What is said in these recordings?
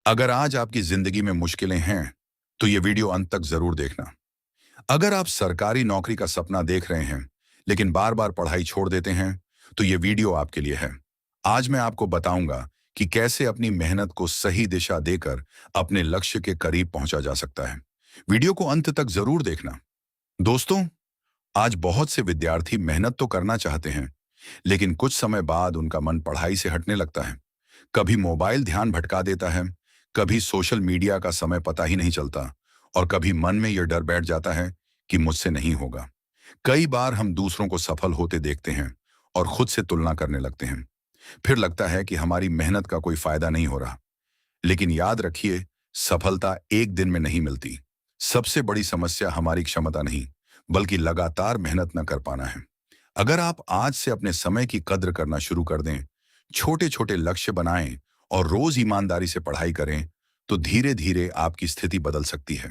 अगर आज आपकी जिंदगी में मुश्किलें हैं, तो ये वीडियो अंत तक जरूर देखना। अगर आप सरकारी नौकरी का सपना देख रहे हैं, लेकिन बार बार पढ़ाई छोड़ देते हैं, तो ये वीडियो आपके लिए है। आज मैं आपको बताऊंगा कि कैसे अपनी मेहनत को सही दिशा देकर अपने लक्ष्य के करीब पहुंचा जा सकता है। वीडियो को अंत तक जरूर देखना। दोस्तों, आज बहुत से विद्यार्थी मेहनत तो करना चाहते हैं, लेकिन कुछ समय बाद उनका मन पढ़ाई से हटने लगता है। कभी मोबाइल ध्यान भटका देता है, कभी सोशल मीडिया का समय पता ही नहीं चलता, और कभी मन में यह डर बैठ जाता है कि मुझसे नहीं होगा। कई बार हम दूसरों को सफल होते देखते हैं और खुद से तुलना करने लगते हैं। फिर लगता है कि हमारी मेहनत का कोई फायदा नहीं हो रहा। लेकिन याद रखिए, सफलता एक दिन में नहीं मिलती। सबसे बड़ी समस्या हमारी क्षमता नहीं, बल्कि लगातार मेहनत न कर पाना है। अगर आप आज से अपने समय की कद्र करना शुरू कर दें, छोटे छोटे लक्ष्य बनाएं और रोज ईमानदारी से पढ़ाई करें, तो धीरे धीरे आपकी स्थिति बदल सकती है।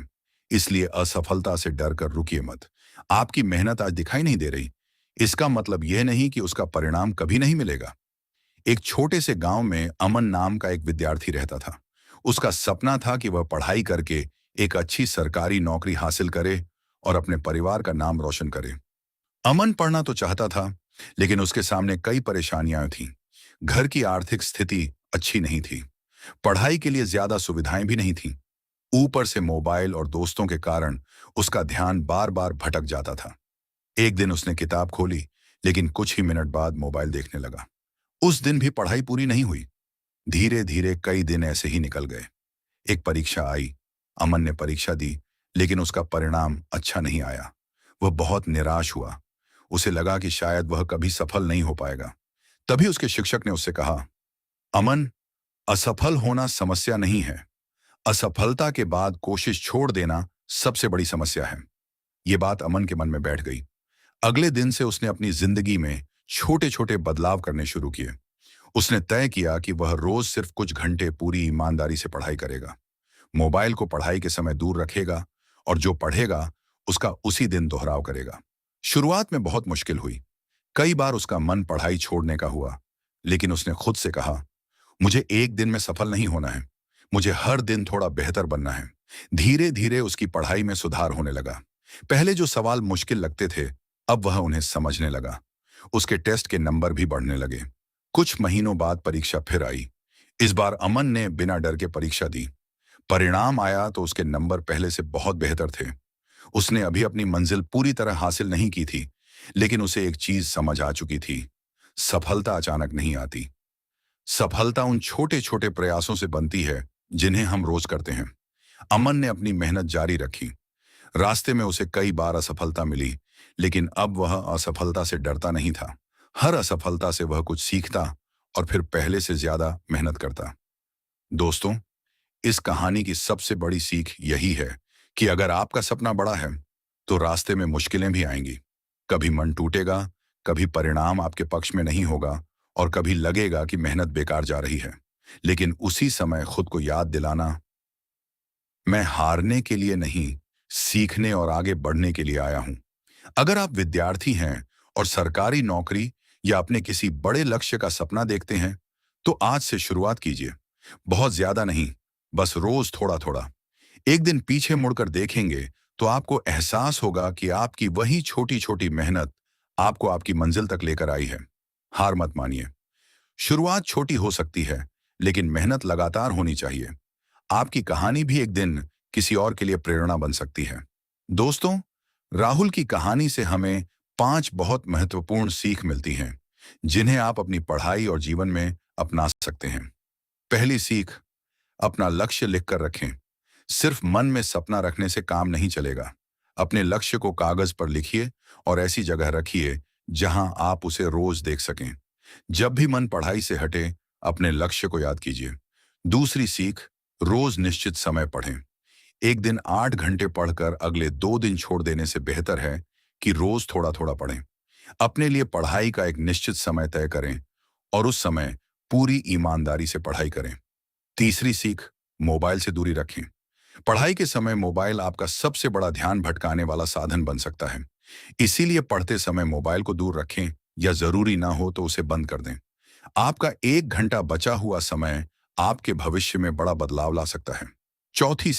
इसलिए असफलता से डर कर रुकिए मत। आपकी मेहनत आज दिखाई नहीं दे रही, इसका मतलब यह नहीं कि उसका परिणाम कभी नहीं मिलेगा। एक छोटे से गांव में अमन नाम का एक विद्यार्थी रहता था। उसका सपना था कि वह पढ़ाई करके एक अच्छी सरकारी नौकरी हासिल करे और अपने परिवार का नाम रोशन करे। अमन पढ़ना तो चाहता था, लेकिन उसके सामने कई परेशानियां थीं। घर की आर्थिक स्थिति अच्छी नहीं थी, पढ़ाई के लिए ज्यादा सुविधाएं भी नहीं थीं। ऊपर से मोबाइल और दोस्तों के कारण उसका ध्यान बार बार भटक जाता था। एक दिन उसने किताब खोली, लेकिन कुछ ही मिनट बाद मोबाइल देखने लगा। उस दिन भी पढ़ाई पूरी नहीं हुई। धीरे धीरे कई दिन ऐसे ही निकल गए। एक परीक्षा आई। अमन ने परीक्षा दी, लेकिन उसका परिणाम अच्छा नहीं आया। वह बहुत निराश हुआ। उसे लगा कि शायद वह कभी सफल नहीं हो पाएगा। तभी उसके शिक्षक ने उससे कहा, अमन, असफल होना समस्या नहीं है, असफलता के बाद कोशिश छोड़ देना सबसे बड़ी समस्या है। ये बात अमन के मन में बैठ गई। अगले दिन से उसने अपनी जिंदगी में छोटे छोटे बदलाव करने शुरू किए। उसने तय किया कि वह रोज सिर्फ कुछ घंटे पूरी ईमानदारी से पढ़ाई करेगा। मोबाइल को पढ़ाई के समय दूर रखेगा, और जो पढ़ेगा उसका उसी दिन दोहराव करेगा। शुरुआत में बहुत मुश्किल हुई। कई बार उसका मन पढ़ाई छोड़ने का हुआ, लेकिन उसने खुद से कहा, मुझे एक दिन में सफल नहीं होना है, मुझे हर दिन थोड़ा बेहतर बनना है। धीरे धीरे उसकी पढ़ाई में सुधार होने लगा। पहले जो सवाल मुश्किल लगते थे, अब वह उन्हें समझने लगा। उसके टेस्ट के नंबर भी बढ़ने लगे। कुछ महीनों बाद परीक्षा फिर आई। इस बार अमन ने बिना डर के परीक्षा दी। परिणाम आया तो उसके नंबर पहले से बहुत बेहतर थे। उसने अभी अपनी मंजिल पूरी तरह हासिल नहीं की थी, लेकिन उसे एक चीज समझ आ चुकी थी, सफलता अचानक नहीं आती। सफलता उन छोटे छोटे प्रयासों से बनती है जिन्हें हम रोज करते हैं। अमन ने अपनी मेहनत जारी रखी। रास्ते में उसे कई बार असफलता मिली, लेकिन अब वह असफलता से डरता नहीं था। हर असफलता से वह कुछ सीखता और फिर पहले से ज्यादा मेहनत करता। दोस्तों, इस कहानी की सबसे बड़ी सीख यही है कि अगर आपका सपना बड़ा है, तो रास्ते में मुश्किलें भी आएंगी। कभी मन टूटेगा, कभी परिणाम आपके पक्ष में नहीं होगा, और कभी लगेगा कि मेहनत बेकार जा रही है। लेकिन उसी समय खुद को याद दिलाना, मैं हारने के लिए नहीं, सीखने और आगे बढ़ने के लिए आया हूं। अगर आप विद्यार्थी हैं और सरकारी नौकरी या अपने किसी बड़े लक्ष्य का सपना देखते हैं, तो आज से शुरुआत कीजिए। बहुत ज्यादा नहीं, बस रोज थोड़ा थोड़ा। एक दिन पीछे मुड़कर देखेंगे तो आपको एहसास होगा कि आपकी वही छोटी छोटी मेहनत आपको आपकी मंजिल तक लेकर आई है। हार मत मानिए। शुरुआत छोटी हो सकती है, लेकिन मेहनत लगातार होनी चाहिए। आपकी कहानी भी एक दिन किसी और के लिए प्रेरणा बन सकती है। दोस्तों, राहुल की कहानी से हमें 5 बहुत महत्वपूर्ण सीख मिलती हैं, जिन्हें आप अपनी पढ़ाई और जीवन में अपना सकते हैं। पहली सीख, अपना लक्ष्य लिखकर रखें। सिर्फ मन में सपना रखने से काम नहीं चलेगा। अपने लक्ष्य को कागज पर लिखिए और ऐसी जगह रखिए जहां आप उसे रोज देख सकें। जब भी मन पढ़ाई से हटे, अपने लक्ष्य को याद कीजिए। दूसरी सीख, रोज निश्चित समय पढ़ें। एक दिन 8 घंटे पढ़कर अगले 2 दिन छोड़ देने से बेहतर है कि रोज थोड़ा थोड़ा पढ़ें। अपने लिए पढ़ाई का एक निश्चित समय तय करें और उस समय पूरी ईमानदारी से पढ़ाई करें। तीसरी सीख, मोबाइल से दूरी रखें। पढ़ाई के समय मोबाइल आपका सबसे बड़ा ध्यान भटकाने वाला साधन बन सकता है। इसीलिए पढ़ते समय मोबाइल को दूर रखें, या जरूरी ना हो तो उसे बंद कर दें। आपका 1 घंटा बचा हुआ समय आपके भविष्य में बड़ा बदलाव ला सकता है। चौथी